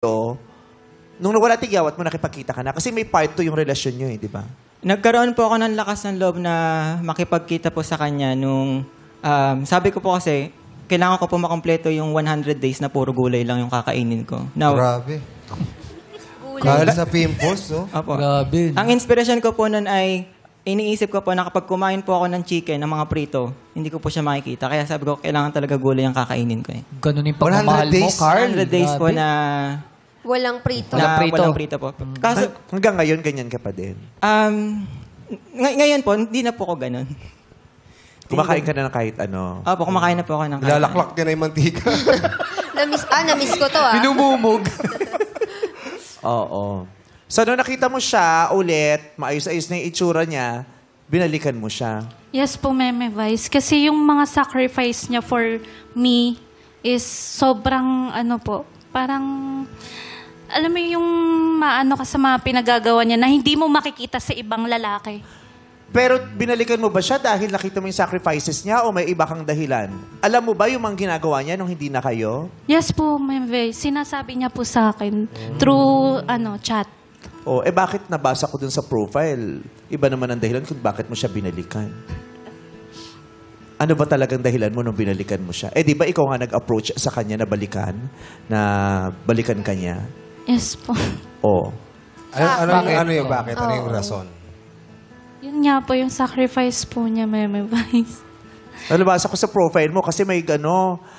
nung nawala tigyawat mo, nakipagkita ka na. Kasi may part 2 yung relasyon nyo di ba? Nagkaroon po ako ng lakas ng loob na makipagkita po sa kanya nung sabi ko po kasi, kailangan ko po makompleto yung 100 days na puro gulay lang yung kakainin ko. Now, Grabe. Kahit sa pimples, no? Opo. Grabe. Ang inspiration ko po nun ay, iniisip ko po na kapag kumain po ako ng chicken, ng mga prito, hindi ko po siya makikita. Kaya sabi ko, kailangan talaga gulay ang kakainin ko. Ganun yung pagmamahal 100 mo, days? Carl. 100 days po na Walang prito. walang prito po. Kaso, Hanggang ngayon, ganyan ka pa din. ngayon po, hindi na po ako ganun. Kumakain ka na ng kahit ano. Opo, kumakain na po ako ng Ilalaklak niya na yung mantika. Namiss ko to Pinumumog. Oo. So, nung nakita mo siya ulit, maayos-ayos na yung itsura niya, binalikan mo siya. Yes po, Meme Vice. Kasi yung mga sacrifice niya for me is sobrang parang, alam mo yung maano ka sa mga pinagagawa niya na hindi mo makikita sa ibang lalaki. Pero binalikan mo ba siya dahil nakita mo yung sacrifices niya o may iba kang dahilan? Alam mo ba yung mga ginagawa niya nung hindi na kayo? Yes po, Meme Vice. Sinasabi niya po sa akin through chat. O, bakit nabasa ko dun sa profile? Iba naman ang dahilan kung bakit mo siya binalikan. Ano ba talagang dahilan mo nung binalikan mo siya? Di ba ikaw nga nag-approach sa kanya na balikan ka niya? Yes po. O. Ano yung bakit? Ano yung rason? Yun nga po yung sacrifice po niya, Meme Vice. Nalabasa ko sa profile mo kasi may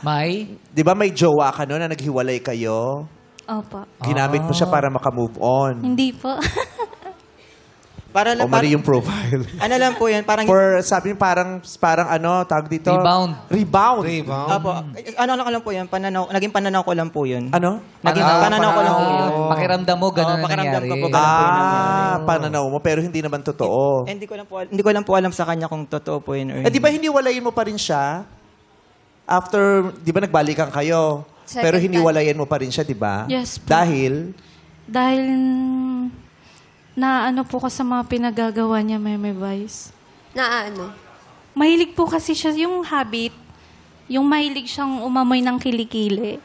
May? di ba may jowa ka no na naghiwalay kayo? Opo. Ginamit mo siya para makamove on. Hindi po. Para O mali yung profile. Ano lang po yan, parang... Sabi niyo parang tawag dito? Rebound. Rebound. Opo. Ano lang po yun, naging pananaw ko lang po yun. Ano? Naging pananaw ko lang po yun. Pakiramdam mo, ganun Oo, ang pakiramdam nangyari. ko po, ganun po yung nangyari. Pananaw mo, pero hindi naman totoo. Hindi ko lang po alam sa kanya kung totoo po yun or Di ba hiniwalayin mo pa rin siya? After, di ba nagbalikan kayo? Second Pero time. hiniwalayan mo pa rin siya, di ba? Yes po. Dahil? Dahil na po ko sa mga pinagagawa niya, Meme Vice. Na ano? Mahilig po kasi siya yung habit, yung mahilig siyang umamoy ng kilikili.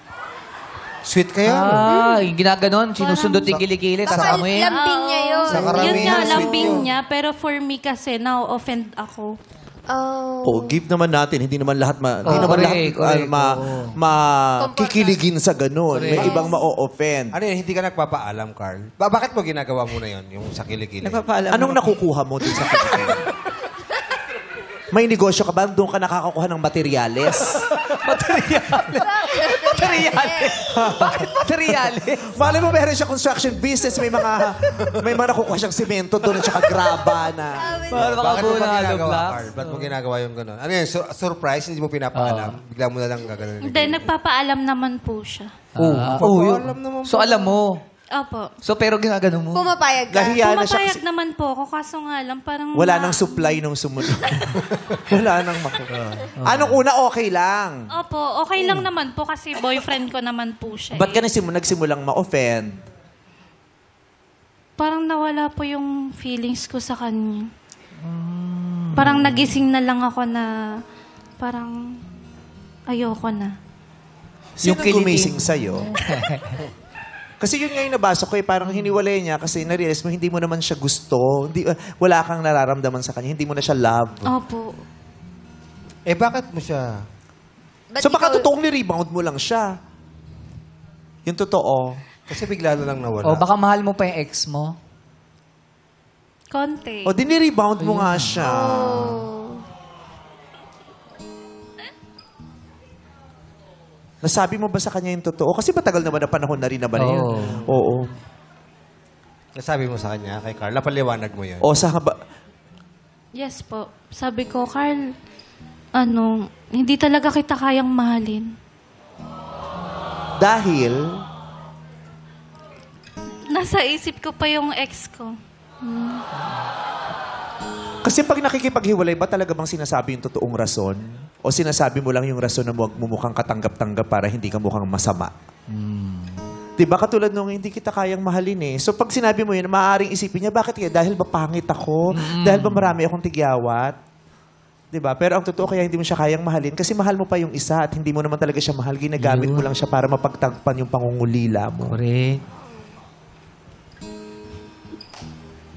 Sweet kaya, no? Yung ginaganon, sinusundot yung kilikili, Baka kasama yun. lambing niya yun. Sa karamihan, Yun nga, sweet lambing yun. niya, pero for me kasi, na-offend ako. Give naman natin. Hindi naman lahat correct, makikiligin sa ganun. May ibang ma-o-offend. Ano yun, hindi ka nagpapaalam, Carl? Bakit mo ginagawa mo na yun, yung sa kilikili? nagpapaalam. Anong nakukuha mo dun sa kilikili? May negosyo ka ba? Doon ka nakakakuha ng materyales? Bakit materials? Malay mo, meron siya construction business. May mga nakukuha siyang simento doon at saka graba na. Para Bakit mo makabuo ba na ginagawa, block? Carl? Ba't mo ginagawa yung gano'n? Ano yun, surprise? Hindi mo pinapaalam? Bigla mo na lang gagano'n. Hindi, nagpapaalam naman po siya. Papaalam naman So alam mo. Opo. So pero ginagano mo. Pumapayag ka. Nahiya na siya Pumapayag kasi naman po ako, kaso nga lang, parang... wala nang supply nung sumunod. Wala nang makuha. Anong una, okay lang. Opo, okay lang naman po kasi boyfriend ko naman po siya. Ba't ka nagsimulang ma-offend? Parang nawala po yung feelings ko sa kanya. Parang nagising na lang ako na parang ayoko na. Sino Yung kiliti- gumising sa'yo? Kasi yun nga yung nabasa ko parang hiniwalay niya kasi na-realize mo hindi mo naman siya gusto. Wala kang nararamdaman sa kanya. Hindi mo na siya love. Opo. Bakit mo siya? So baka totoong ni-rebound mo lang siya. Yung totoo. Kasi bigla na lang nawala. O baka mahal mo pa yung ex mo. Konti. O di ni-rebound mo nga siya. Nasabi mo ba sa kanya yung totoo? Kasi matagal naman na panahon na rin naman yun. Oo. Nasabi mo sa kanya, kay Carl, napaliwanag mo yun. O sa ba? Yes po. Sabi ko, Carl, hindi talaga kita kayang mahalin. Dahil? Nasa isip ko pa yung ex ko. Kasi pag nakikipaghiwalay, ba talaga bang sinasabi yung totoong rason? O sinasabi mo lang yung rason na mukhang katanggap-tanggap para hindi ka mukhang masama? Diba katulad nung hindi kita kayang mahalin eh. So pag sinabi mo yun, maaaring isipin niya, bakit kaya? Dahil ba pangit ako? Dahil ba marami akong tigyawat? Diba? Pero ang totoo kaya hindi mo siya kayang mahalin kasi mahal mo pa yung isa at hindi mo naman talaga siya mahal. Ginagamit mo lang siya para mapagtagpan yung pangungulila mo. Correct.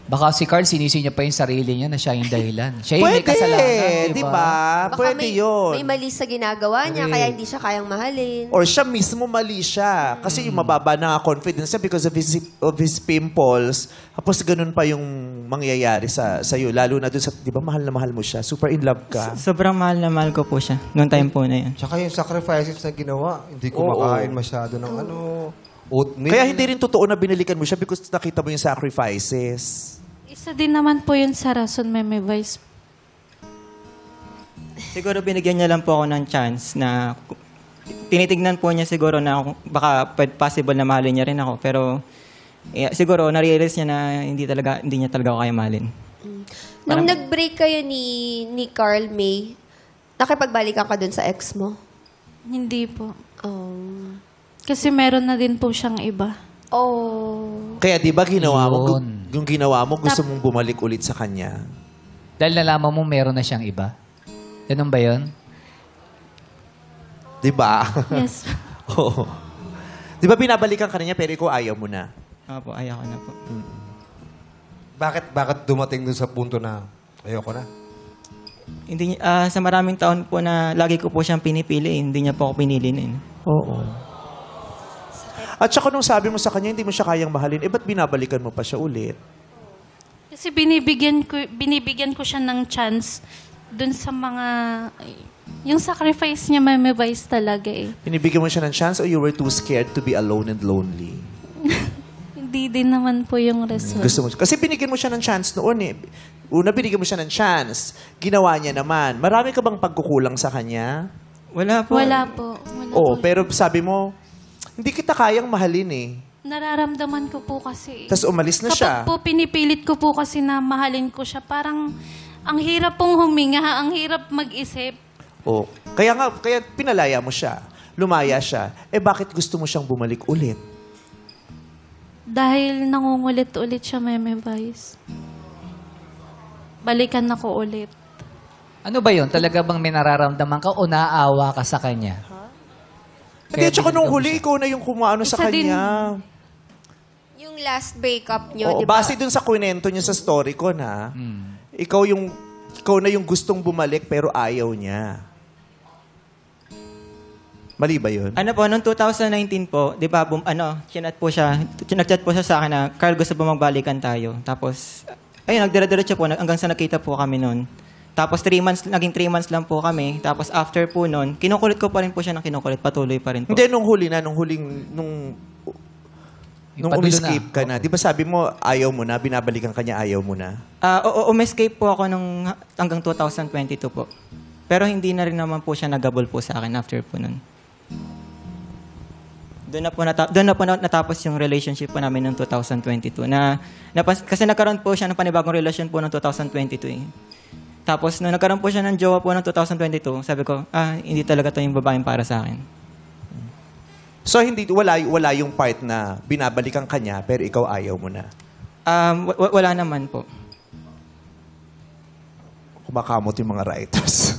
Baka si Carl sinisi niya pa yung sarili niya na siya yung dahilan. Siya yung may kasalanan, di ba? Baka Pwede yun. may mali sa ginagawa niya, kaya hindi siya kayang mahalin. Or siya mismo mali siya. Kasi yung mababa na confidence niya because of his pimples. Tapos ganun pa yung mangyayari sa iyo. Lalo na dun sa, di ba, mahal na mahal mo siya. Super in love ka. Sobrang mahal na mahal ko po siya noong time po na yun. Tsaka yung sacrifices na ginawa, hindi kumakain masyado ng oatmeal. Kaya hindi rin totoo na binalikan mo siya because nakita mo yung sacrifices. Isa din naman po yun sa rason, Meme Vice. Siguro binigyan niya lang po ako ng chance na tinitignan po niya siguro na baka possible na mahalin niya rin ako. Pero siguro na-realize niya na hindi niya talaga ako kaya mahalin. Nung nag-break kayo ni Carl May, nakipagbalikan ka dun sa ex mo? Hindi po. Oh. Kasi meron na din po siyang iba. Oh. Kaya di ba ginawa mo, Yun. yung ginawa mo, gusto mong bumalik ulit sa kanya? Dahil nalaman mo meron na siyang iba. Ganun ba yun? Di ba? Yes. Oo. Di ba binabalikan ka na niya pero ikaw ayaw mo na? Opo, ayaw ko na po. Bakit dumating dun sa punto na ayoko na? Hindi niya, sa maraming taon po na lagi ko po siyang pinipili, hindi niya po ako pinili. Oo. At saka nung sabi mo sa kanya, hindi mo siya kayang mahalin, ba't binabalikan mo pa siya ulit? Kasi binibigyan ko siya ng chance dun sa mga... Yung sacrifice niya, Meme Vice talaga eh. Binibigyan mo siya ng chance or you were too scared to be alone and lonely? Hindi din naman po yung rason. Gusto mo, kasi binigyan mo siya ng chance noon eh. Una, binigyan mo siya ng chance. Ginawa niya naman. Marami ka bang pagkukulang sa kanya? Wala po. Wala po. Wala Oo, po. pero sabi mo, hindi kita kayang mahalin eh. Nararamdaman ko po kasi. Tapos umalis na siya. Kapag po pinipilit ko po kasi na mahalin ko siya, parang ang hirap pong huminga, ang hirap mag-isip. Oh, kaya pinalaya mo siya. Lumaya siya. Bakit gusto mo siyang bumalik ulit? Dahil nangungulit-ulit siya, Meme Vice. Balikan ako ulit. Ano ba yun? Talaga bang may nararamdaman ka o naaawa ka sa kanya? Hindi, tsaka nung binigyan mo huli, ikaw na yung kumano sa Isa din. kanya. Yung last breakup niyo, Oo, di ba? base dun sa kwento niya sa story ko na, ikaw na yung gustong bumalik pero ayaw niya. Mali ba yun? Ano po, noong 2019 po, di ba, chinat po siya sa akin na, Carl, gusto ba magbalikan tayo? Tapos, ayun, nagdira-diretso po, hanggang sa nakita po kami noon. Tapos naging 3 months lang po kami. Tapos after po noon, kinukulit ko pa rin po siya ng kinukulit, patuloy pa rin po. Hindi, nung Yung umiscape ka na, di ba sabi mo, ayaw mo na, binabalikan ka niya, ayaw mo na? Umescape po ako hanggang 2022 po. Pero hindi na rin naman po siya nagabol po sa akin after po noon. Doon na po natapos yung relationship po namin noong 2022. Kasi nagkaroon po siya ng panibagong relasyon po noong 2022 eh. Tapos nung nagkaroon po siya ng jowa po noong 2022, sabi ko, hindi talaga to yung babaeng para sa akin. So, wala yung part na binabalikan ka niya, pero ikaw ayaw mo na. Wala naman po. Kumakamot yung mga writers.